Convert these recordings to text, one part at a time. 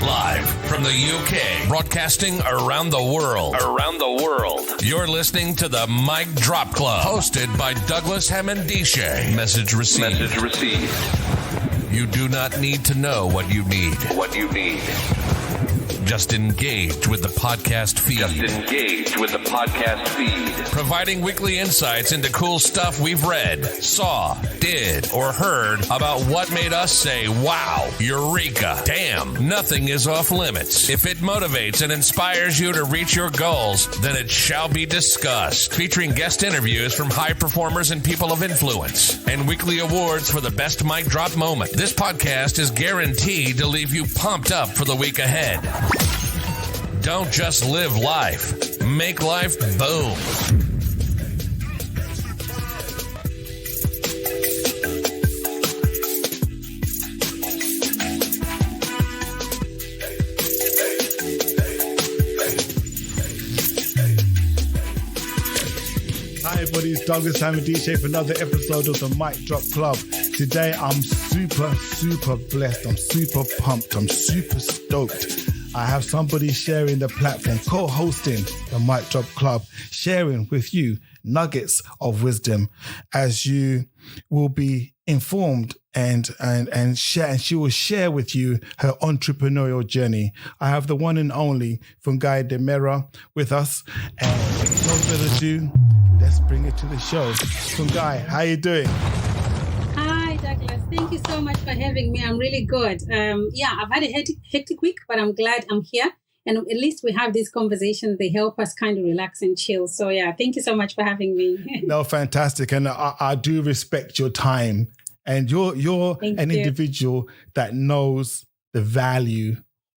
Live from the UK, broadcasting around the world. You're listening to the Mic Drop Club, hosted by Douglas Hammond-Dishe. Message received. You do not need to know what you need. Just engage with the podcast feed. Providing weekly insights into cool stuff we've read, saw, did, or heard about what made us say, wow, eureka, damn, nothing is off limits. If it motivates and inspires you to reach your goals, then it shall be discussed. Featuring guest interviews from high performers and people of influence, and weekly awards for the best mic drop moment. This podcast is guaranteed to leave you pumped up for the week ahead. Don't just live life. Make life boom. Hi everybody, it's Douglas Hammond-Dishe for another episode of the Mic Drop Club. Today I'm super blessed. I'm super pumped. I'm super stoked. I have somebody sharing the platform, co-hosting the Mic Drop Club, sharing with you nuggets of wisdom as you will be informed and share, and she will share with you her entrepreneurial journey. I have the one and only Fungai Ndemera with us, and with no further ado, let's bring it to the show. Fungai, how you doing? Hi, Douglas. Thank you so much for having me. I'm really good. I've had a hectic week, but I'm glad I'm here. And at least we have these conversations. They help us kind of relax and chill. So, thank you so much for having me. No, fantastic. And I do respect your time. And you're an individual that knows the value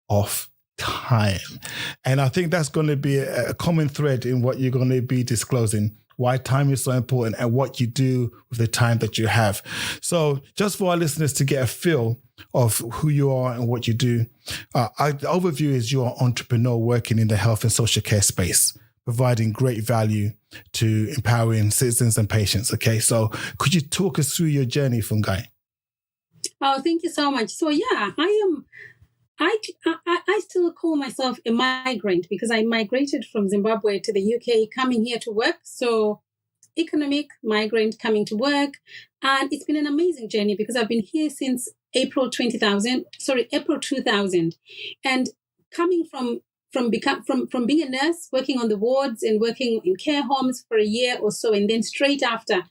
of time. And I think that's going to be a common thread in what you're going to be disclosing, why time is so important and what you do with the time that you have. So just for our listeners to get a feel of who you are and what you do, the overview is you're an entrepreneur working in the health and social care space, providing great value to empowering citizens and patients. Okay, so could you talk us through your journey, Fungai? Oh, thank you so much. So I still call myself a migrant because I migrated from Zimbabwe to the UK, coming here to work. So economic migrant coming to work. And it's been an amazing journey because I've been here since April 2000. And coming from being a nurse, working on the wards and working in care homes for a year or so, and then straight after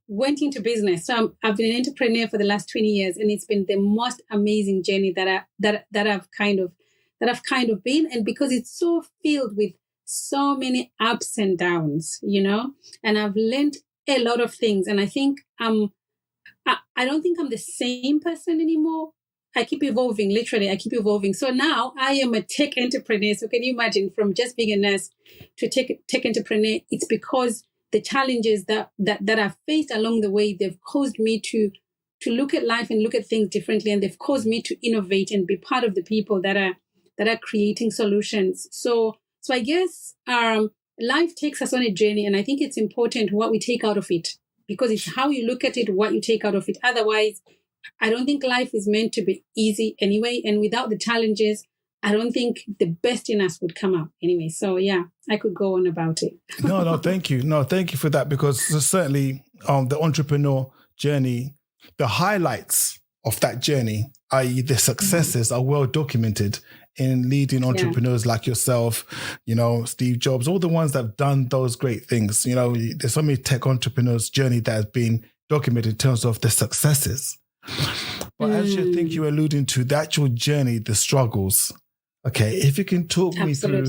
went into business. So I've been an entrepreneur for the last 20 years, and it's been the most amazing journey that I've kind of been. And because it's so filled with so many ups and downs, and I've learned a lot of things. And I think I don't think I'm the same person anymore. I keep evolving, literally. I keep evolving. So now I am a tech entrepreneur. So can you imagine, from just being a nurse to tech entrepreneur? It's because the challenges that I've faced along the way, they've caused me to look at life and look at things differently, and they've caused me to innovate and be part of the people that are creating solutions. So I guess life takes us on a journey, and I think it's important what we take out of it, because it's how you look at it, what you take out of it. Otherwise, I don't think life is meant to be easy anyway, and without the challenges, I don't think the best in us would come out anyway. So I could go on about it. No, thank you. No, thank you for that, because certainly the entrepreneur journey, the highlights of that journey, i.e. the successes, are well documented in leading entrepreneurs like yourself, Steve Jobs, all the ones that have done those great things. There's so many tech entrepreneurs' journey that has been documented in terms of the successes. But as you think you're alluding to, the actual journey, the struggles. Okay, if you can talk me through,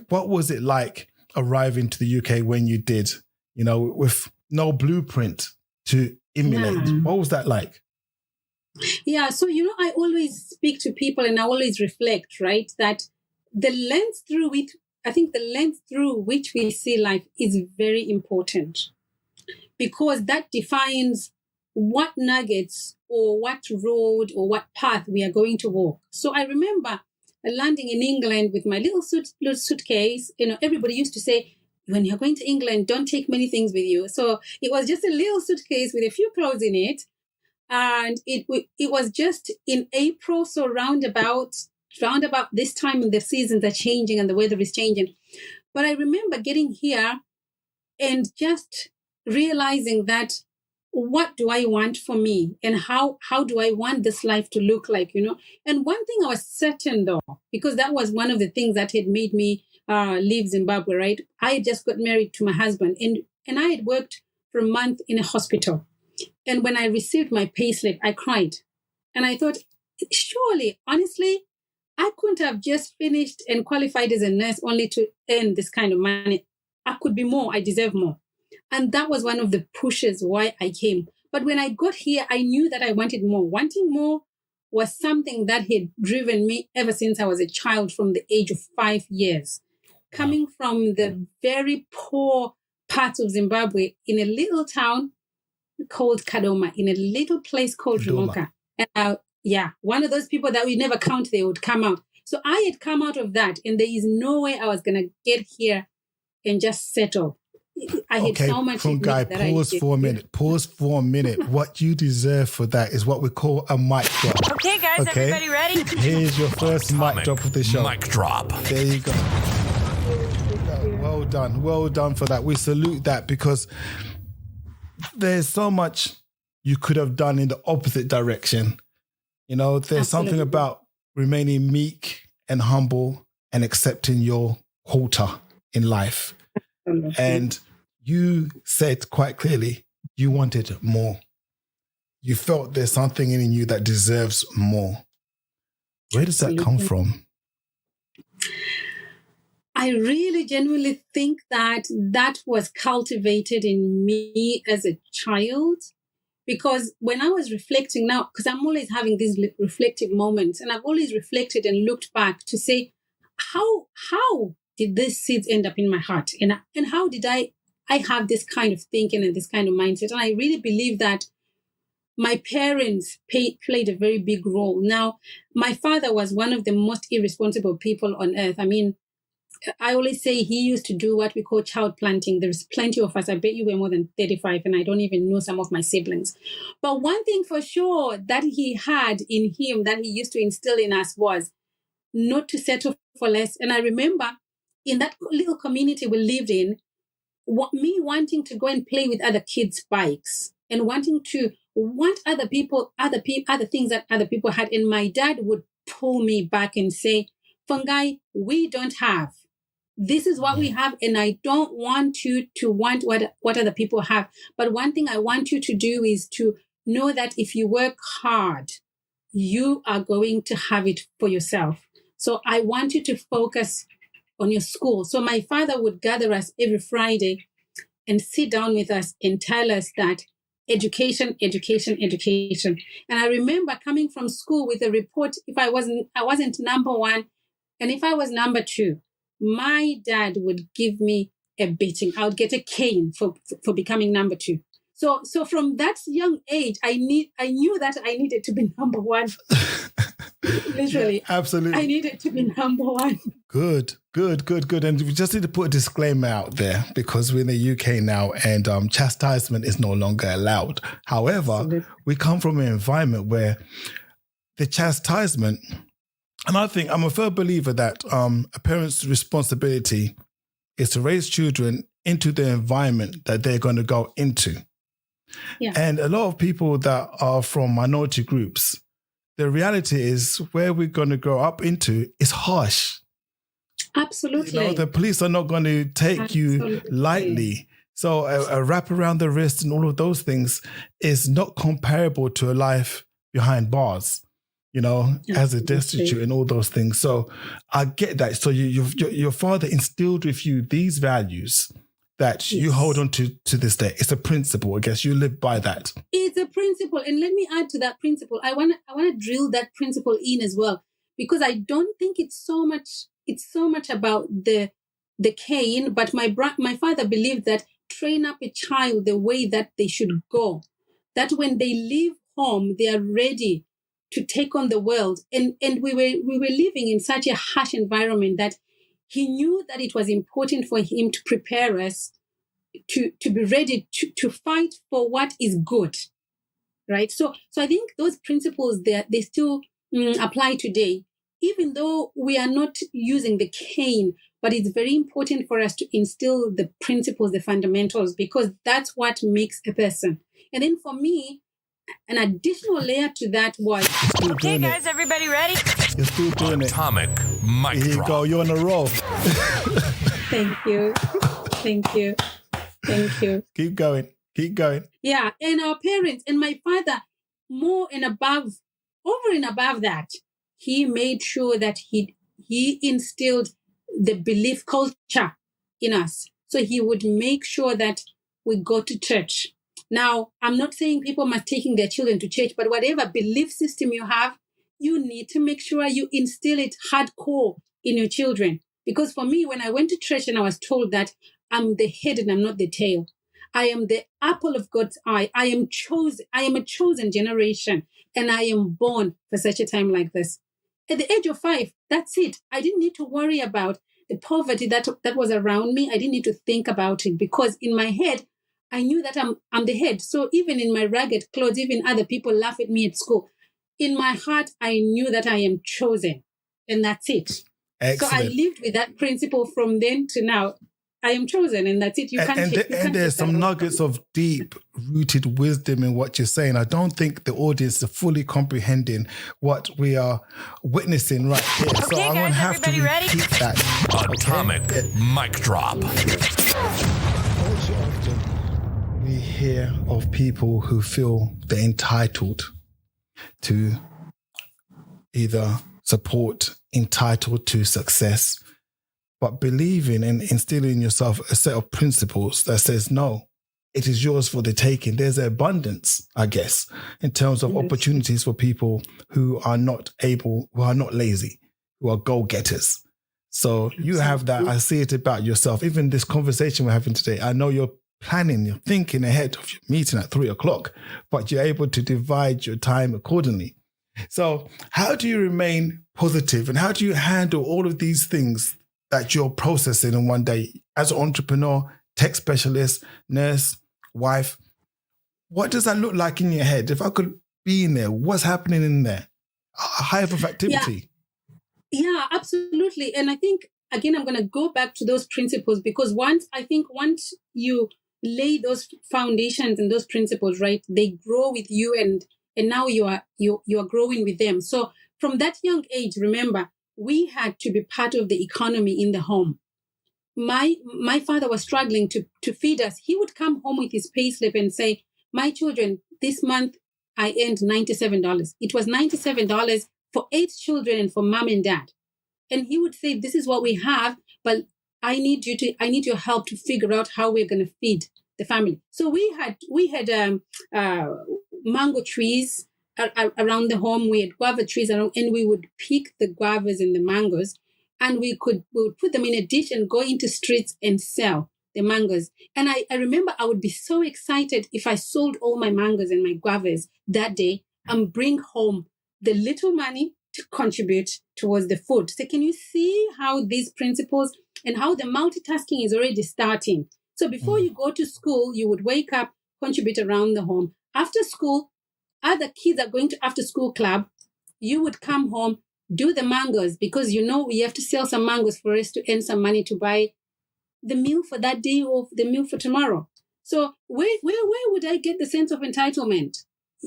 what was it like arriving to the UK when you did, with no blueprint to emulate? What was that like? Yeah, so, I always speak to people and I always reflect, right, that the lens through which we see life is very important, because that defines what nuggets or what road or what path we are going to walk. So I remember landing in England with my little suitcase. Everybody used to say, when you're going to England, don't take many things with you. So it was just a little suitcase with a few clothes in it. And it was just in April, so round about this time when the seasons are changing and the weather is changing. But I remember getting here and just realizing that what do I want for me and how do I want this life to look like, And one thing I was certain though, because that was one of the things that had made me leave Zimbabwe, right? I had just got married to my husband and I had worked for a month in a hospital. And when I received my payslip, I cried. And I thought, surely, honestly, I couldn't have just finished and qualified as a nurse only to earn this kind of money. I could be more. I deserve more. And that was one of the pushes why I came. But when I got here, I knew that I wanted more. Wanting more was something that had driven me ever since I was a child from the age of 5 years. Coming from the very poor parts of Zimbabwe in a little town called Kadoma, in a little place called Rimoka. And one of those people that we never count, they would come out. So I had come out of that, and there is no way I was going to get here and just settle. I had so much. Fungai, pause for a minute. What you deserve for that is what we call a mic drop. Okay, guys, everybody ready? Here's your first mic drop of the show. Mic drop. There you go. Well done for that. We salute that because there's so much you could have done in the opposite direction. There's Absolutely. Something about remaining meek and humble and accepting your quota in life. Absolutely. And you said quite clearly you wanted more. You felt there's something in you that deserves more. Where does that come from? I really genuinely think that was cultivated in me as a child, because when I was reflecting now, because I'm always having these reflective moments, and I've always reflected and looked back to say, how did these seeds end up in my heart? And how did I have this kind of thinking and this kind of mindset? And I really believe that my parents played a very big role. Now, my father was one of the most irresponsible people on earth. I mean, I always say he used to do what we call child planting. There's plenty of us. I bet you we're more than 35, and I don't even know some of my siblings. But one thing for sure that he had in him that he used to instill in us was not to settle for less. And I remember in that little community we lived in, me wanting to go and play with other kids' bikes and wanting to want other things that other people had. And my dad would pull me back and say, Fungai, we don't have. This is what we have, and I don't want you to want what other people have. But one thing I want you to do is to know that if you work hard, you are going to have it for yourself. So I want you to focus on your school. So my father would gather us every Friday and sit down with us and tell us that education, education, education. And I remember coming from school with a report. If I wasn't number one, and if I was number two, my dad would give me a beating. I would get a cane for becoming number two. So from that young age, I knew that I needed to be number one. Literally. Yeah, absolutely. I needed to be number one. Good. And we just need to put a disclaimer out there because we're in the UK now and chastisement is no longer allowed. However, absolutely. We come from an environment where the chastisement, and I think I'm a firm believer that a parent's responsibility is to raise children into the environment that they're going to go into. Yeah. And a lot of people that are from minority groups, the reality is where we're going to grow up into is harsh. Absolutely. The police are not going to take you lightly. So a wrap around the wrist and all of those things is not comparable to a life behind bars. As a destitute and all those things. So I get that. So your father instilled with you these values that you hold on to this day. It's a principle. I guess you live by that. It's a principle. And let me add to that principle. I want to drill that principle in as well, because I don't think it's so much about the cane, but my father believed that train up a child the way that they should go, that when they leave home, they are ready to take on the world. And we were living in such a harsh environment that he knew that it was important for him to prepare us to be ready to fight for what is good. right? So I think those principles, they still apply today, even though we are not using the cane, but it's very important for us to instill the principles, the fundamentals, because that's what makes a person. And then for me, an additional layer to that was... Okay, guys, everybody ready? You're still doing it. Atomic mic Here you drop. go. You're on a roll. Thank you. Thank you. Thank you. Keep going. Keep going. Yeah, and our parents and my father, over and above that, he made sure that he instilled the belief culture in us. So he would make sure that we go to church. Now, I'm not saying people must taking their children to church, but whatever belief system you have, you need to make sure you instill it hardcore in your children. Because for me, when I went to church and I was told that I'm the head and I'm not the tail, I am the apple of God's eye, I am a chosen generation, and I am born for such a time like this. At the age of 5, that's it. I didn't need to worry about the poverty that was around me. I didn't need to think about it, because in my head, I knew that I'm the head. So even in my ragged clothes, even other people laugh at me at school. In my heart, I knew that I am chosen, and that's it. Excellent. So I lived with that principle from then to now. I am chosen, and that's it. And there's some nuggets of deep-rooted wisdom in what you're saying. I don't think the audience are fully comprehending what we are witnessing right here. So Okay, I'm going to guys, have to everybody ready? repeat that. Atomic mic drop. All too often, we hear of people who feel they're entitled to either support, entitled to success, but believing and instilling in yourself a set of principles that says, no, it is yours for the taking. There's an abundance, I guess, in terms of opportunities for people who are not lazy, who are goal-getters. So you have that. I see it about yourself. Even this conversation we're having today, I know you're planning, you're thinking ahead of your meeting at 3:00, but you're able to divide your time accordingly. So how do you remain positive, and how do you handle all of these things that you're processing in one day as an entrepreneur, tech specialist, nurse, wife? What does that look like in your head? If I could be in there, what's happening in there? A hive of activity. Yeah, absolutely. And I think, again, I'm going to go back to those principles, because once you lay those foundations and those principles, right, they grow with you, and now you are growing with them. So from that young age, remember, we had to be part of the economy in the home. My father was struggling to feed us. He would come home with his payslip and say, my children, this month I earned $97. It was $97 for 8 children and for mom and dad. And he would say, this is what we have, but I need your help to figure out how we're going to feed the family. So we had mango trees around the home. We had guava trees around, and we would pick the guavas and the mangoes, and we would put them in a dish and go into streets and sell the mangoes. And I remember I would be so excited if I sold all my mangoes and my guavas that day and bring home the little money to contribute towards the food. So can you see how these principles and how the multitasking is already starting? So before you go to school, you would wake up, contribute around the home. After school, other kids are going to after school club. You would come home, do the mangoes, because we have to sell some mangoes for us to earn some money to buy the meal for that day or the meal for tomorrow. So where would I get the sense of entitlement?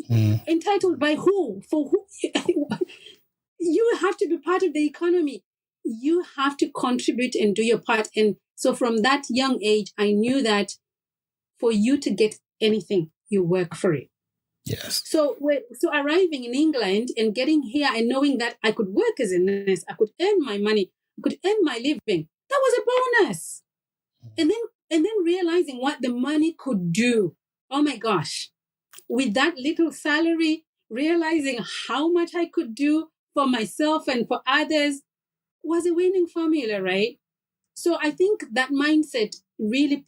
Entitled by who? For who? You have to be part of the economy. You have to contribute and do your part. And so from that young age, I knew that for you to get anything, you work for it. Yes. So arriving in England and getting here and knowing that I could work as a nurse, I could earn my money, I could earn my living, that was a bonus. And then realizing what the money could do. Oh my gosh. With that little salary, realizing how much I could do for myself and for others was a winning formula, right? So I think that mindset really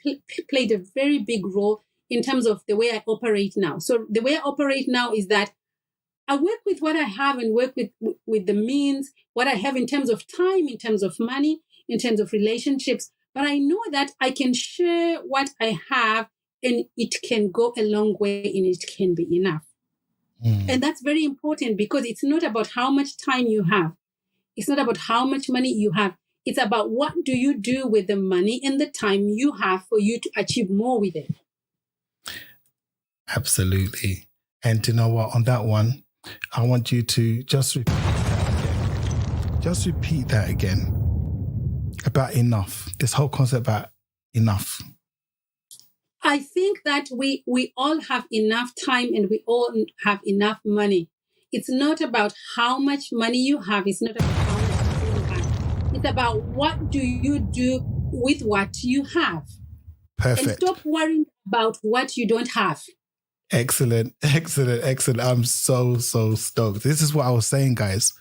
played a very big role in terms of the way I operate now. So the way I operate now is that I work with what I have and work with the means, what I have in terms of time, in terms of money, in terms of relationships. But I know that I can share what I have, and it can go a long way, and it can be enough. And that's very important because it's not about how much time you have. It's not about how much money you have. It's about what do you do with the money and the time you have for you to achieve more with it. Absolutely. And you know what? On that one, I want you to just repeat that again. Just repeat that again about enough. This whole concept about enough. I think that we all have enough time and we all have enough money. It's not about how much money you have. It's not about how much money you have. It's about what do you do with what you have. Perfect. And stop worrying about what you don't have. Excellent. I'm so stoked. This is what I was saying, guys.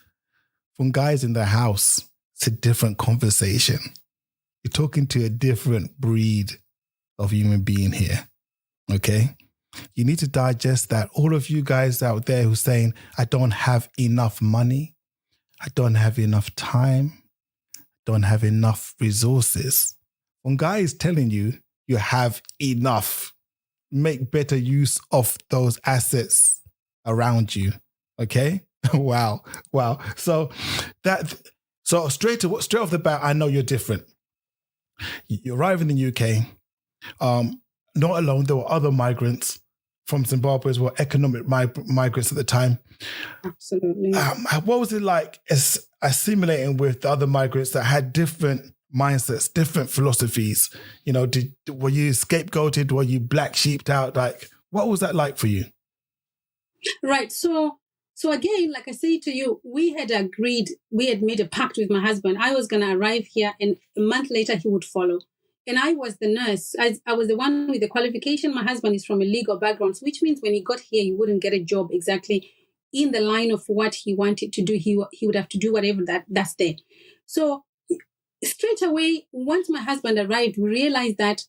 When guys in the house, it's a different conversation. You're talking to a different breed of human being here. Okay? You need to digest that. All of you guys out there who's saying, I don't have enough money, I don't have enough time, don't have enough resources. When guy is telling you, you have enough, make better use of those assets around you. Okay? Wow. So straight off the bat, I know you're different. You arrive in the UK, not alone, there were other migrants from Zimbabwe as well, economic migrants at the time. Absolutely. What was it like assimilating with the other migrants that had different mindsets, different philosophies? You know, were you scapegoated? Were you black sheeped out? Like, what was that like for you? Right. So again, like I say to you, we had made a pact with my husband. I was going to arrive here and a month later he would follow. And I was the nurse. I was the one with the qualification. My husband is from a legal background, which means when he got here, he wouldn't get a job exactly in the line of what he wanted to do. He would have to do whatever that's there. So straight away, once my husband arrived, we realized that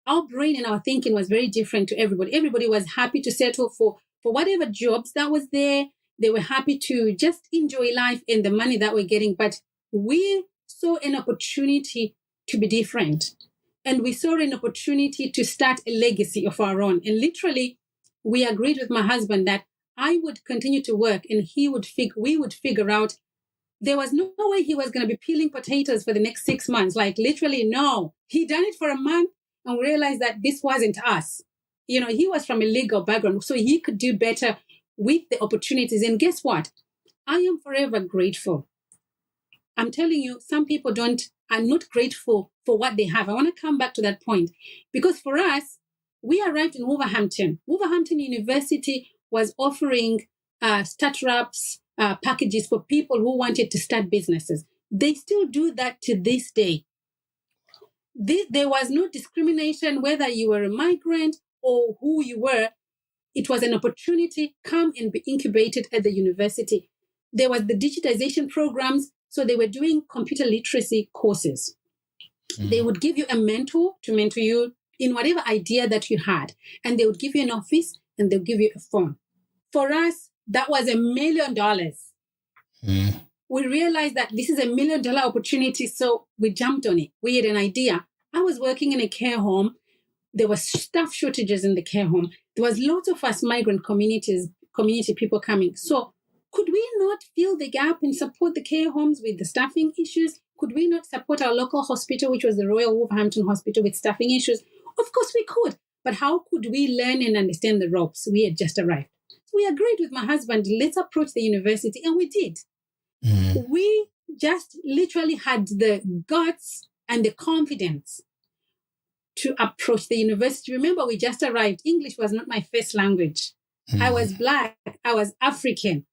our brain and our thinking was very different to everybody. Everybody was happy to settle for whatever jobs that was there. They were happy to just enjoy life and the money that we're getting. But we saw an opportunity to be different. And we saw an opportunity to start a legacy of our own. And literally, we agreed with my husband that I would continue to work and we would figure out. There was no way he was going to be peeling potatoes for the next 6 months. Like literally, no. He done it for a month and we realized that this wasn't us. You know, he was from a legal background, so he could do better with the opportunities. And guess what? I am forever grateful. I'm telling you, some people are not grateful for what they have. I want to come back to that point because for us, we arrived in Wolverhampton. Wolverhampton University was offering startups, packages for people who wanted to start businesses. They still do that to this day. There was no discrimination whether you were a migrant or who you were. It was an opportunity, come and be incubated at the university. There was the digitization programs, so they were doing computer literacy courses. They would give you a mentor to mentor you in whatever idea that you had, and they would give you an office and they'll give you a phone. For us, that was $1 million. We realized that this is $1 million opportunity, so we jumped on it. We had an idea. I was working in a care home. There was staff shortages in the care home. There was lots of us migrant community people coming. So could we not fill the gap and support the care homes with the staffing issues? Could we not support our local hospital, which was the Royal Wolverhampton Hospital, with staffing issues? Of course we could. But how could we learn and understand the ropes? We had just arrived. So we agreed with my husband, let's approach the university. And we did. We just literally had the guts and the confidence to approach the university. Remember, we just arrived. English was not my first language. I was Black. I was African.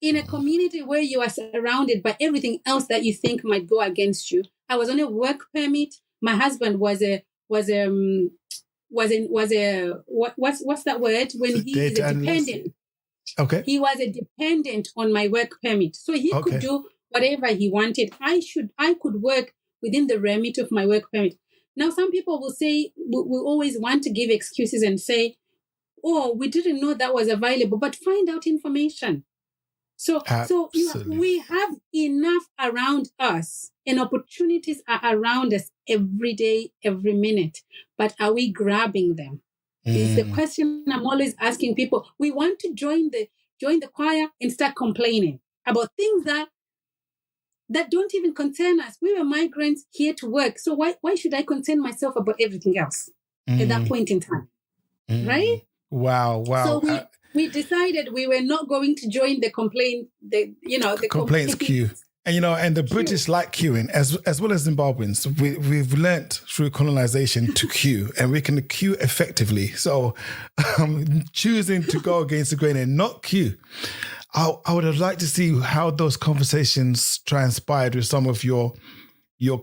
In a community where you are surrounded by everything else that you think might go against you. I was on a work permit. My husband what's that word? When he is a dependent. Okay. He was a dependent on my work permit. So he could do whatever he wanted. I could work within the remit of my work permit. Now, some people will say, we always want to give excuses and say, oh, we didn't know that was available, but find out information. So we have enough around us and opportunities are around us every day, every minute. But are we grabbing them? Is the question I'm always asking people. We want to join the choir and start complaining about things that don't even concern us. We were migrants here to work. So why should I concern myself about everything else at that point in time? Right? Wow. So we decided we were not going to join the complaints queue. And the British like queuing as well as Zimbabweans. We've learnt through colonization to queue, and we can queue effectively. So choosing to go against the grain and not queue. I would have liked to see how those conversations transpired with some of your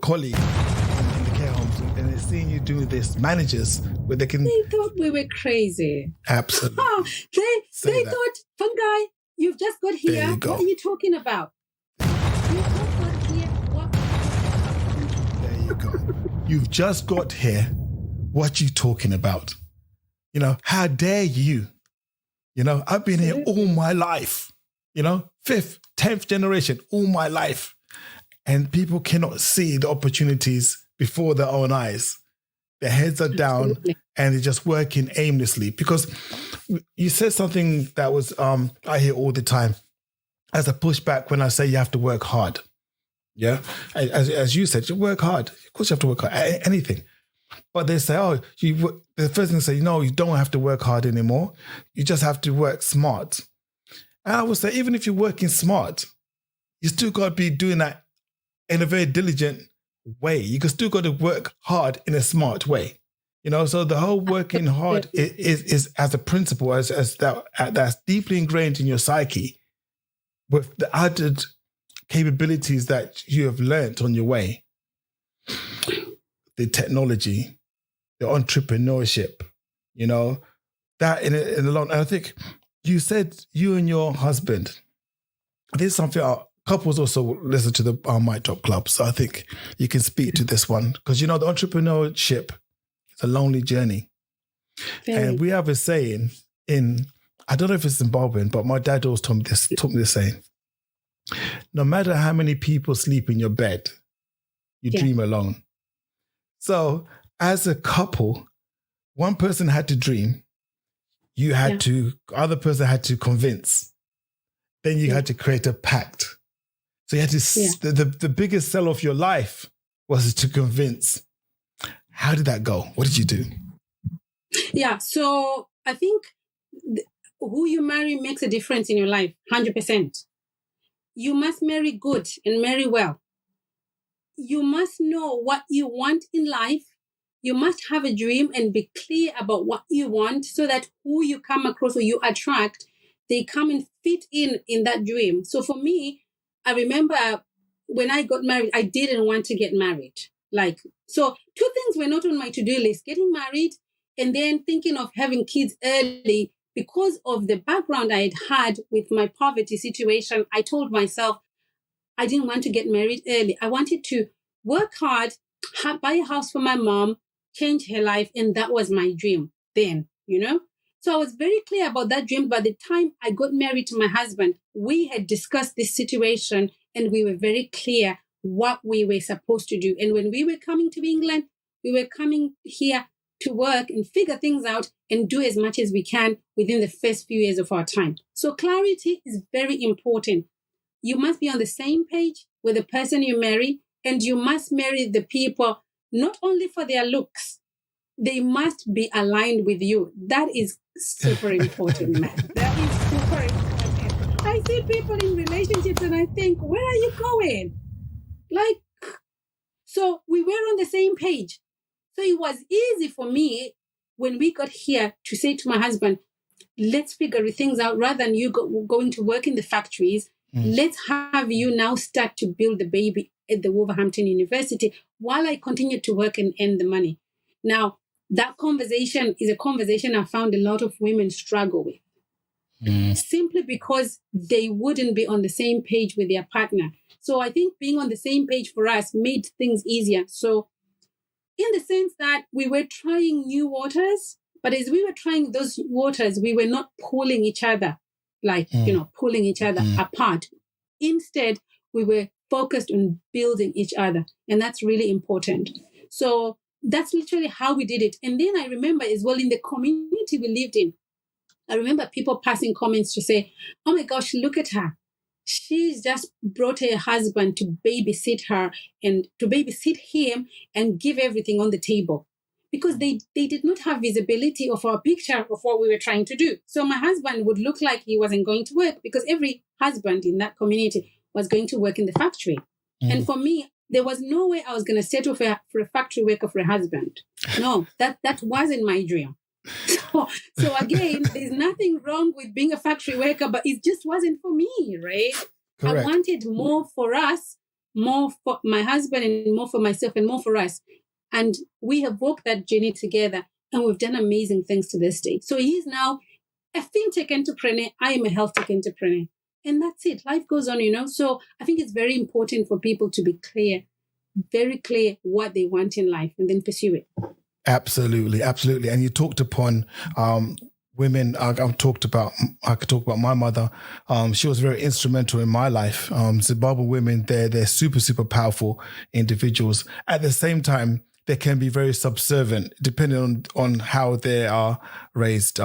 colleagues in the care homes, and seeing you do this, managers, where they thought we were crazy. Absolutely. They thought, Fungai, you've just got here. There you go. What are you talking about? There you go. You've just got here. What you talking about? How dare you? I've been here all my life. 5th, 10th generation, all my life. And people cannot see the opportunities before their own eyes. Their heads are down and they're just working aimlessly. Because you said something that was, I hear all the time as a pushback when I say you have to work hard. Yeah. As you said, you work hard. Of course you have to work hard at anything. But they say, the first thing they say, no, you don't have to work hard anymore. You just have to work smart. And I would say, even if you're working smart, you still got to be doing that in a very diligent way. You can still got to work hard in a smart way. So the whole working hard is as a principle, as that's deeply ingrained in your psyche with the added capabilities that you have learnt on your way. The technology, the entrepreneurship, that in the long. And I think you said you and your husband. This is something our couples also listen to the My Top Club, so I think you can speak to this one because the entrepreneurship is a lonely journey, and we have a saying I don't know if it's Zimbabwean, but my dad always taught me this saying: no matter how many people sleep in your bed, you dream alone. So as a couple, one person had to dream, other person had to convince, then you had to create a pact. So you had to, the biggest sell of your life was to convince. How did that go? What did you do? Yeah, so I think who you marry makes a difference in your life, 100%. You must marry good and marry well. You must know what you want in life. You must have a dream and be clear about what you want so that who you come across or you attract, they come and fit in that dream. So for me, I remember when I got married, I didn't want to get married. So 2 things were not on my to-do list: getting married and then thinking of having kids early. Because of the background I had with my poverty situation, I told myself I didn't want to get married early. I wanted to work hard, buy a house for my mom, change her life, and that was my dream then, So I was very clear about that dream. By the time I got married to my husband, we had discussed this situation and we were very clear what we were supposed to do. And when we were coming to England, we were coming here to work and figure things out and do as much as we can within the first few years of our time. So clarity is very important. You must be on the same page with the person you marry, and you must marry the people not only for their looks, they must be aligned with you. That is super important, man. That is super important. I see people in relationships and I think, where are you going? So we were on the same page. So it was easy for me when we got here to say to my husband, let's figure things out rather than you going to work in the factories. Let's have you now start to build the baby at the Wolverhampton University while I continue to work and earn the money. Now, that conversation is a conversation I found a lot of women struggle with. Simply because they wouldn't be on the same page with their partner. So I think being on the same page for us made things easier. So in the sense that we were trying new waters, but as we were trying those waters, we were not pulling each other, pulling each other apart. Instead, we were focused on building each other. And that's really important. So that's literally how we did it. And then I remember as well, in the community we lived in, I remember people passing comments to say, oh my gosh, look at her. She's just brought her husband to babysit her and to babysit him and give everything on the table. Because they did not have visibility of our picture of what we were trying to do. So my husband would look like he wasn't going to work, because every husband in that community was going to work in the factory. And for me, there was no way I was going to settle for a factory worker for a husband. No, that wasn't my dream. So again, there's nothing wrong with being a factory worker, but it just wasn't for me, right? Correct. I wanted more for us, more for my husband, and more for myself, and more for us. And we have walked that journey together, and we've done amazing things to this day. So he's now a fintech entrepreneur. I am a health tech entrepreneur. And that's it. Life goes on, So I think it's very important for people to be clear, very clear what they want in life, and then pursue it. Absolutely, absolutely. And you talked upon women. I could talk about my mother. She was very instrumental in my life. Zimbabwean women, they're super, super powerful individuals. At the same time, they can be very subservient, depending on how they are raised.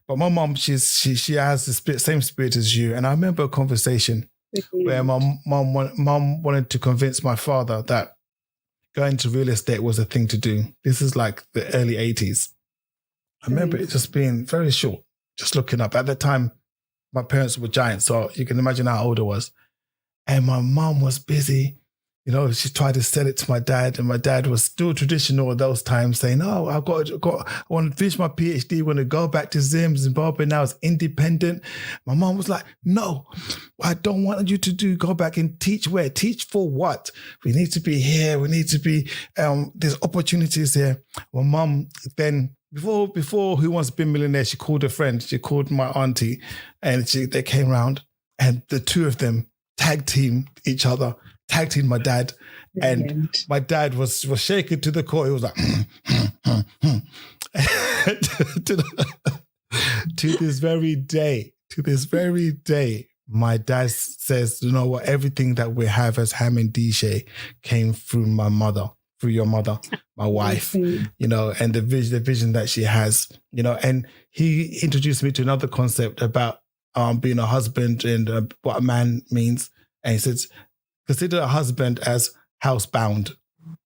But my mom, she has the same spirit as you. And I remember a conversation where my mom wanted to convince my father that going to real estate was a thing to do. This is like the early 80s. I remember it just being very short, just looking up. At the time, my parents were giants, so you can imagine how old I was. And my mom was busy. She tried to sell it to my dad, and my dad was still traditional at those times, saying, "Oh, I want to finish my PhD. I want to go back to Zimbabwe now. It's independent." My mom was like, "No, I don't want you to go back and teach. Where? Teach for what? We need to be here. We need to be. There's opportunities here." My mom then, before Who Wants to Be a Millionaire, she called a friend. She called my auntie, and they came round, and the two of them tag team each other. Tag team my dad, and my dad was shaken to the core. He was like, to this very day, my dad says, "You know what? Everything that we have as Ham and Dishe came through my mother, through your mother, my wife, and the vision that she has, And he introduced me to another concept about being a husband and what a man means, and he says, consider a husband as housebound.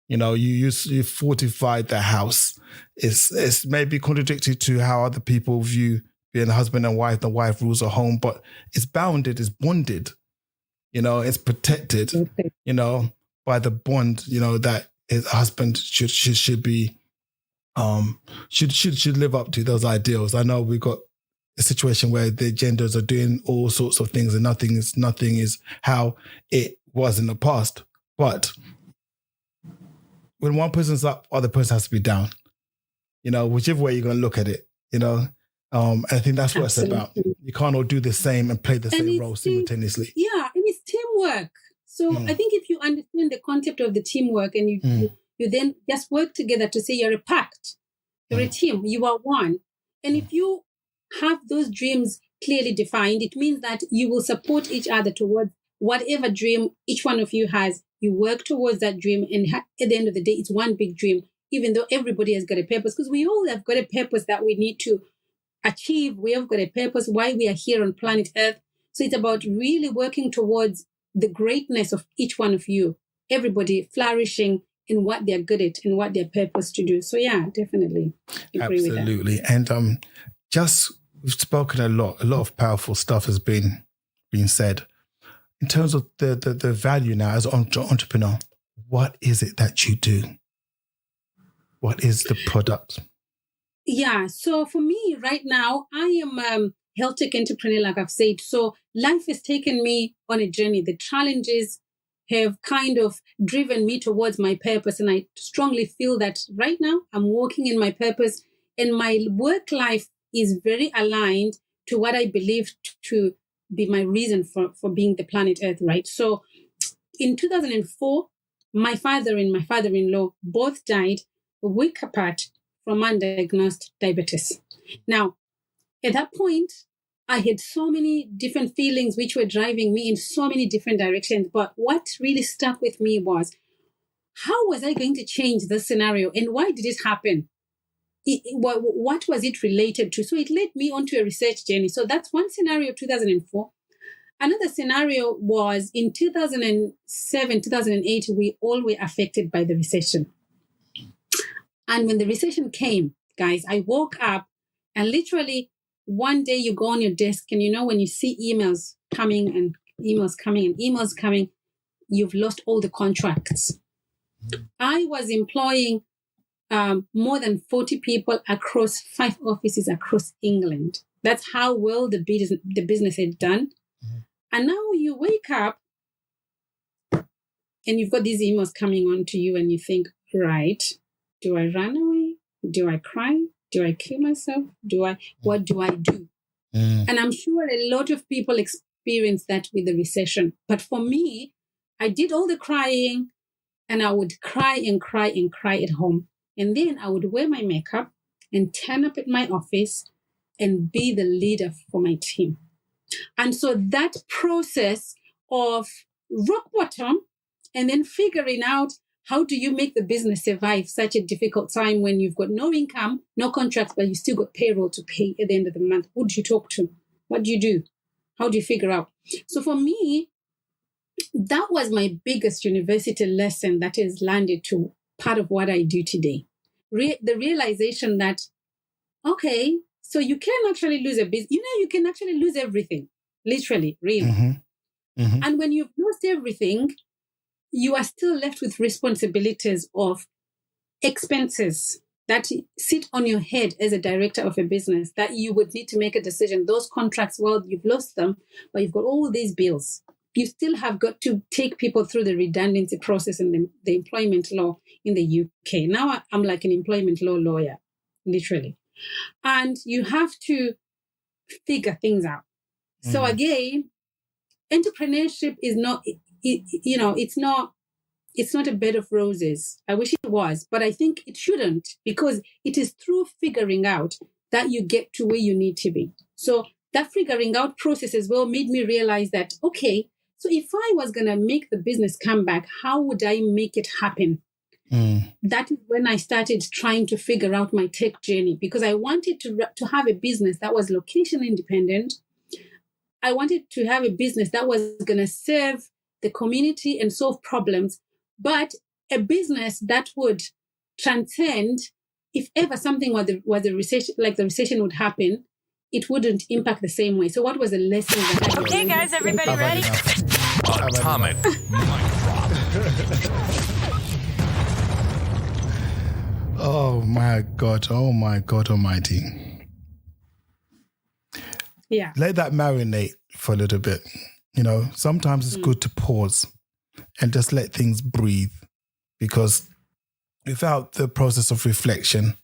You fortified the house. It's maybe contradictory to how other people view being a husband and wife. The wife rules a home, but it's bounded, it's bonded. It's protected. By the bond. That his husband should be should live up to those ideals. I know we've got a situation where the genders are doing all sorts of things, and nothing is how it was in the past. But when one person's up, other person has to be down. Whichever way you're going to look at it. I think that's what it's about. You can't all do the same and play the same role simultaneously. Yeah, and it's teamwork. So I think if you understand the concept of the teamwork, and you then just work together to say you're a pact, you're a team, you are one. And if you have those dreams clearly defined, it means that you will support each other towards whatever dream each one of you has. You work towards that dream, and at the end of the day, it's one big dream, even though everybody has got a purpose, because we all have got a purpose that we need to achieve. We have got a purpose why we are here on planet Earth. So it's about really working towards the greatness of each one of you, everybody flourishing in what they're good at and what they're purpose to do. So yeah, definitely agree with that. Absolutely. And we've spoken a lot of powerful stuff has been said. In terms of the value now as an entrepreneur, what is it that you do? What is the product? Yeah, so for me right now, I am a health tech entrepreneur, like I've said. So life has taken me on a journey. The challenges have kind of driven me towards my purpose. And I strongly feel that right now I'm walking in my purpose, and my work life is very aligned to what I believe to be my reason for being the planet Earth, right? So in 2004, my father and my father-in-law both died a week apart from undiagnosed diabetes. Now, at that point, I had so many different feelings which were driving me in so many different directions. But what really stuck with me was, how was I going to change this scenario and why did it happen? What was it related to? So it led me onto a research journey. So that's one scenario of 2004. Another scenario was in 2007, 2008, we all were affected by the recession. And when the recession came, guys, I woke up and literally one day you go on your desk and when you see emails coming and emails coming and emails coming, you've lost all the contracts. I was employing more than 40 people across 5 offices across England. That's how well the business had done. And now you wake up and you've got these emails coming on to you and you think, right, do I run away? Do I cry? Do I kill myself? What do I do? And I'm sure a lot of people experience that with the recession. But for me, I did all the crying and I would cry and cry and cry at home. And then I would wear my makeup and turn up at my office and be the leader for my team. And so that process of rock bottom and then figuring out how do you make the business survive such a difficult time when you've got no income, no contracts, but you still got payroll to pay at the end of the month. Who do you talk to? What do you do? How do you figure out? So for me, that was my biggest university lesson that has landed to part of what I do today. The realization that, okay, so you can actually lose a business. You can actually lose everything, literally, really. And when you've lost everything, you are still left with responsibilities of expenses that sit on your head as a director of a business that you would need to make a decision. Those contracts, well, you've lost them, but you've got all these bills. You still have got to take people through the redundancy process and the employment law in the UK. Now I'm like an employment law lawyer, literally. And you have to figure things out. So again, entrepreneurship is not, it's not a bed of roses. I wish it was, but I think it shouldn't, because it is through figuring out that you get to where you need to be. So that figuring out process as well made me realize that, okay, so if I was going to make the business come back, how would I make it happen? That is when I started trying to figure out my tech journey, because I wanted to have a business that was location independent. I wanted to have a business that was going to serve the community and solve problems, but a business that would transcend. If ever something was a recession, like the recession would happen, it wouldn't impact the same way. So what was the lesson that I Okay, guys, everybody ready? Atomic mic drop. Oh my God almighty. Yeah. Let that marinate for a little bit. Sometimes it's good to pause and just let things breathe, because without the process of reflection,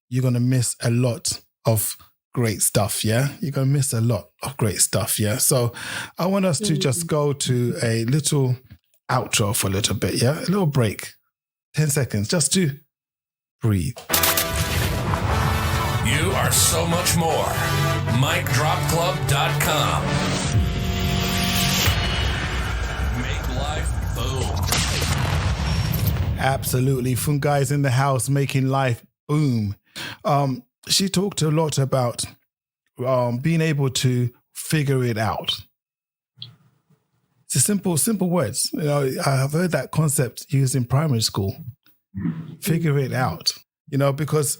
you're going to miss a lot of great stuff, yeah? You're going to miss a lot of great stuff, yeah? So I want us to just go to a little outro for a little bit, yeah? A little break. 10 seconds, just to breathe. You are so much more. MicDropClub.com. Make life boom. Absolutely. Fungai's in the house making life boom. She talked a lot about being able to figure it out. It's a simple words. I've heard that concept used in primary school. Figure it out. Because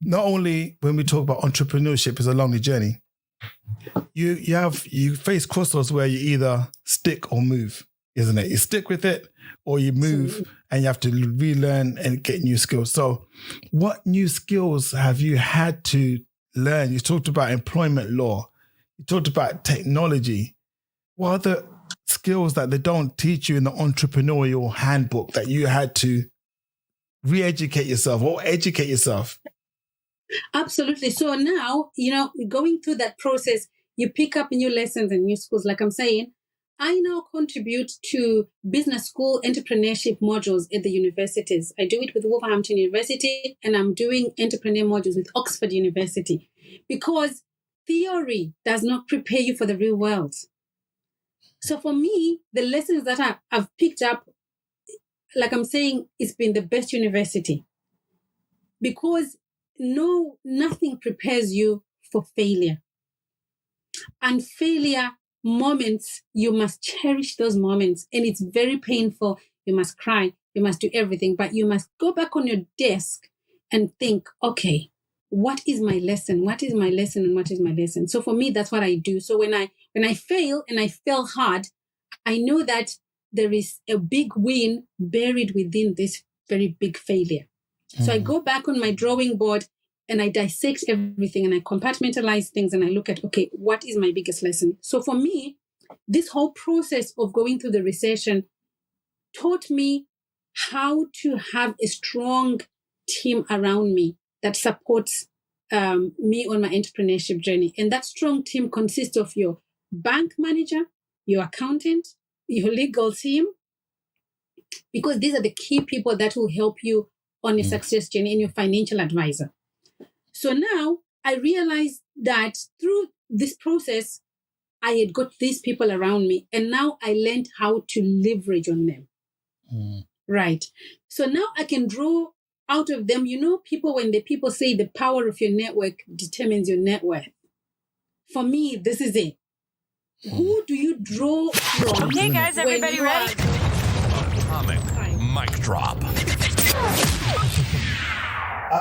not only when we talk about entrepreneurship is a lonely journey, you face crossroads where you either stick or move, isn't it? You stick with it or you move, and you have to relearn and get new skills. So what new skills have you had to learn? You talked about employment law. You talked about technology. What are the skills that they don't teach you in the entrepreneurial handbook that you had to re-educate yourself or educate yourself? Absolutely. So now, going through that process, you pick up new lessons and new skills. Like I'm saying, I now contribute to business school entrepreneurship modules at the universities. I do it with Wolverhampton University, and I'm doing entrepreneur modules with Oxford University, because theory does not prepare you for the real world. So for me, the lessons that I've picked up like I'm saying, it's been the best university, because nothing prepares you for failure. And failure moments, you must cherish those moments. And it's very painful. You must cry. You must do everything. But you must go back on your desk and think, okay, what is my lesson? What is my lesson? And what is my lesson? So for me, that's what I do. So when I fail and I fail hard, I know that there is a big win buried within this very big failure. So I go back on my drawing board and I dissect everything and I compartmentalize things and I look at, okay, what is my biggest lesson? So for me, this whole process of going through the recession taught me how to have a strong team around me that supports me on my entrepreneurship journey. And that strong team consists of your bank manager, your accountant, your legal team, because these are the key people that will help you on your success journey, and your financial advisor. So now I realized that through this process, I had got these people around me, and now I learned how to leverage on them. Right. So now I can draw out of them, people, when the people say the power of your network determines your net worth. For me, this is it. Who do you draw from? Okay, guys, everybody ready? Atomic mic drop.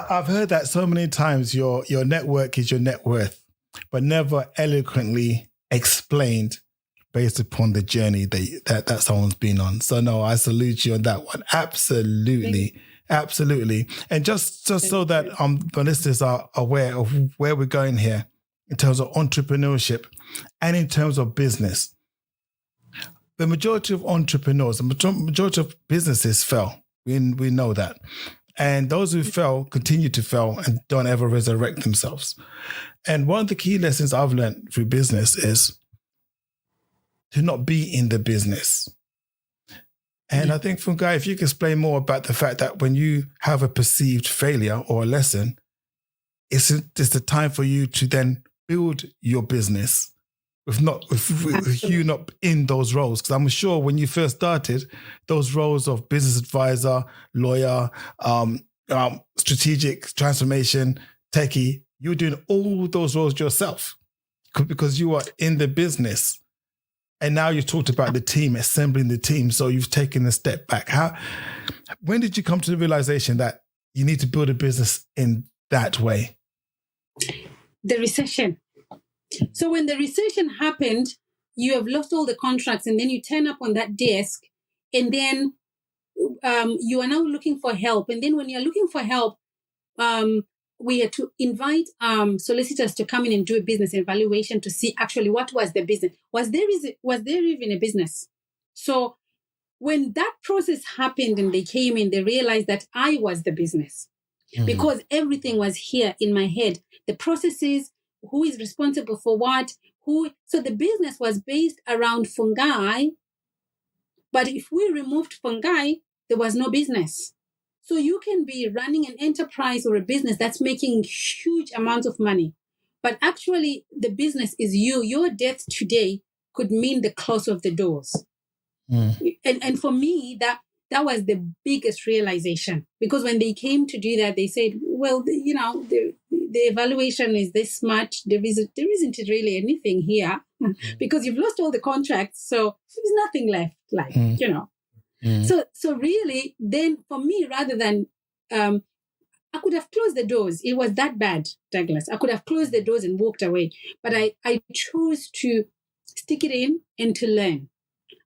I've heard that so many times. Your network is your net worth, but never eloquently explained based upon the journey that someone's been on. So no, I salute you on that one. Absolutely. And just so that the listeners are aware of where we're going here in terms of entrepreneurship and in terms of business. The majority of entrepreneurs, the majority of businesses fail. We know that. And those who fail continue to fail and don't ever resurrect themselves. And one of the key lessons I've learned through business is to not be in the business. And I think, Fungai, if you could explain more about the fact that when you have a perceived failure or a lesson, it's the time for you to then build your business with you not in those roles. Because I'm sure when you first started, those roles of business advisor, lawyer, strategic transformation, techie, you were doing all those roles yourself because you are in the business. And now you talked about the team, assembling the team. So you've taken a step back. When did you come to the realization that you need to build a business in that way? The recession. So when the recession happened, you have lost all the contracts, and then you turn up on that desk, and then you are now looking for help. And then when you're looking for help, we had to invite solicitors to come in and do a business evaluation to see actually what was the business. Was there even a business? So when that process happened and they came in, they realized that I was the business because everything was here in my head. The processes, who is responsible for what, so the business was based around Fungai. But if we removed Fungai, there was no business. So you can be running an enterprise or a business that's making huge amounts of money, but actually the business is you. Your death today could mean the close of the doors. And for me, that was the biggest realization, because when they came to do that, they said, well, the evaluation is this much. There isn't really anything here because you've lost all the contracts. So there's nothing left, So really, then for me, rather than, I could have closed the doors. It was that bad, Douglas. I could have closed the doors and walked away. But I chose to stick it in and to learn.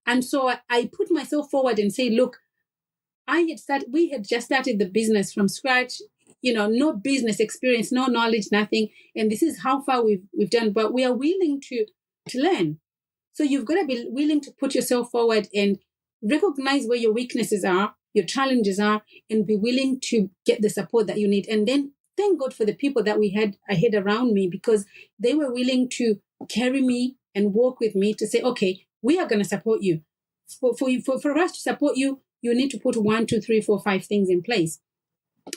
And so I put myself forward and say, look, we had just started the business from scratch, no business experience, no knowledge, nothing. And this is how far we've done, but we are willing to learn. So you've got to be willing to put yourself forward and recognize where your weaknesses are, your challenges are, and be willing to get the support that you need. And then thank God for the people that I had around me, because they were willing to carry me and walk with me to say, okay, we are going to support you. For us to support you, you need to put 1, 2, 3, 4, 5 things in place.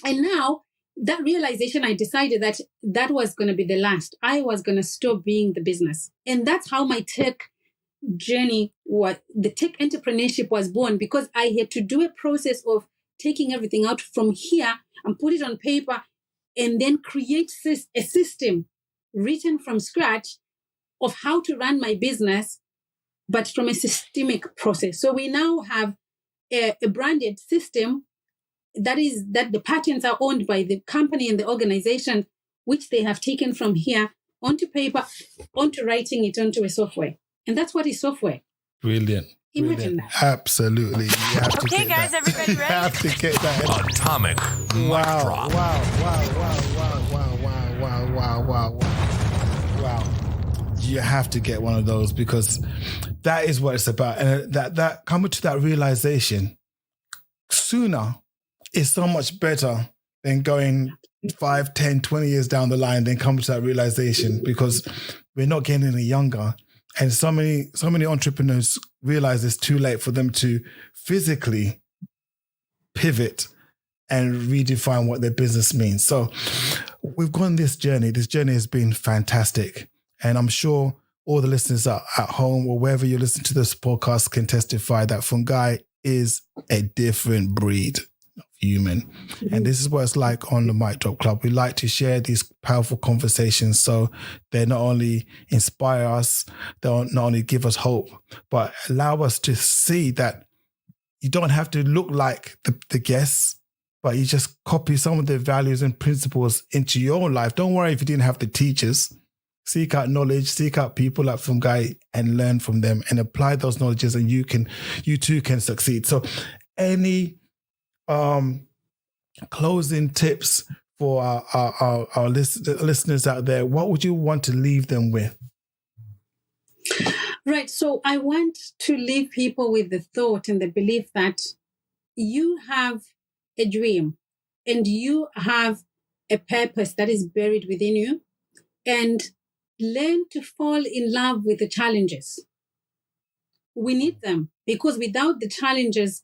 And now that realization, I decided that was going to be the last. I was going to stop being the business. And that's how my tech journey, what the tech entrepreneurship was born, because I had to do a process of taking everything out from here and put it on paper and then create a system written from scratch of how to run my business, but from a systemic process. So we now have a branded system that the patents are owned by the company and the organization, which they have taken from here onto paper, onto writing it onto a software. And that's what is software. Brilliant. Imagine that. Absolutely. You have to Okay, guys, that. everybody You ready? have to get that. Atomic mic drop. Wow. You have to get one of those, because that is what it's about. And that coming to that realization sooner is so much better than going 5, 10, 20 years down the line, then coming to that realization, because we're not getting any younger. And so many entrepreneurs realize it's too late for them to physically pivot and redefine what their business means. So we've gone this journey. This journey has been fantastic. And I'm sure all the listeners at home or wherever you listen to this podcast can testify that Fungai is a different breed of human. And this is what it's like on the Mic Drop Club. We like to share these powerful conversations so they not only inspire us, they'll not only give us hope, but allow us to see that you don't have to look like the guests, but you just copy some of their values and principles into your own life. Don't worry if you didn't have the teachers. Seek out knowledge, seek out people like Fungai and learn from them and apply those knowledges, and you too can succeed. So any closing tips for our listeners out there, what would you want to leave them with? Right. So I want to leave people with the thought and the belief that you have a dream and you have a purpose that is buried within you, and learn to fall in love with the challenges. We need them, because without the challenges,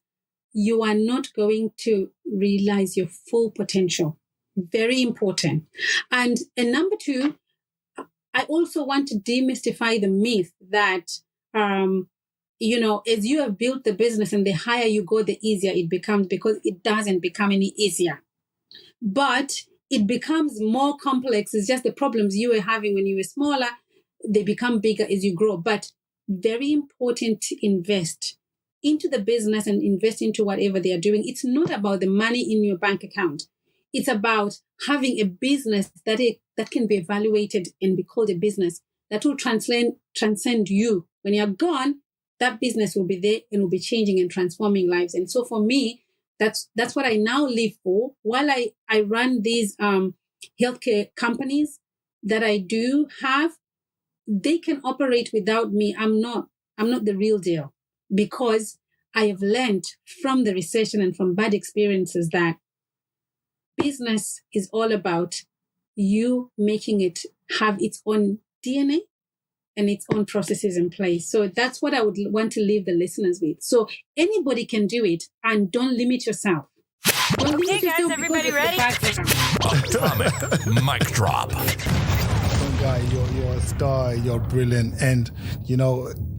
you are not going to realize your full potential. Very important. And number two, I also want to demystify the myth that, as you have built the business and the higher you go, the easier it becomes, because it doesn't become any easier. But it becomes more complex. It's just the problems you were having when you were smaller, they become bigger as you grow. But very important to invest into the business and invest into whatever they are doing. It's not about the money in your bank account. It's about having a business that can be evaluated and be called a business that will transcend you. When you're gone, that business will be there and will be changing and transforming lives. And so for me, that's what I now live for. While I run these healthcare companies that I do have, they can operate without me. I'm not the real deal, because I have learned from the recession and from bad experiences that business is all about you making it have its own DNA and its own processes in place. So that's what I would want to leave the listeners with. So anybody can do it, and don't limit yourself. Okay, guys, everybody ready? Atomic mic drop. You're a star. You're brilliant. And,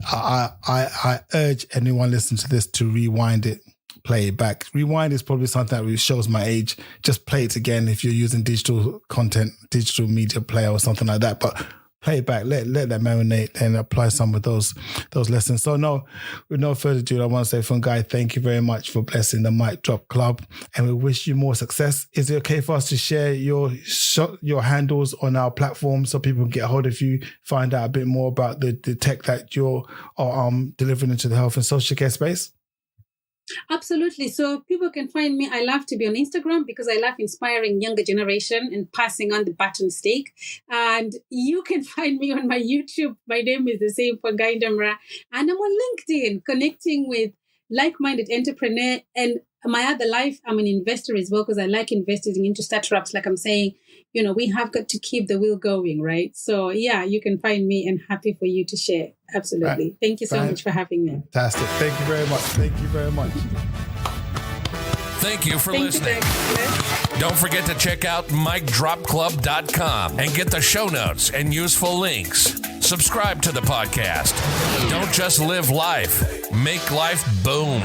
I urge anyone listening to this to rewind it, play it back. Rewind is probably something that shows my age. Just play it again if you're using digital content, digital media player or something like that. But play it back, let that marinate and apply some of those lessons. So with no further ado, I want to say, Fungai, thank you very much for blessing the Mic Drop Club, and we wish you more success. Is it okay for us to share your handles on our platform so people can get a hold of you, find out a bit more about the tech that you're delivering into the health and social care space? Absolutely. So people can find me. I love to be on Instagram because I love inspiring younger generation and passing on the baton stick. And you can find me on my YouTube. My name is the same, Fungai Ndemera. And I'm on LinkedIn, connecting with like-minded entrepreneur. And my other life, I'm an investor as well, because I like investing into startups. Like I'm saying, we have got to keep the wheel going, right? So yeah, you can find me, and happy for you to share. Absolutely. Right. Thank you so much for having me. Fantastic. Thank you very much. Thank you very much. Thank you for listening. Don't forget to check out micdropclub.com and get the show notes and useful links. Subscribe to the podcast. Don't just live life, make life boom.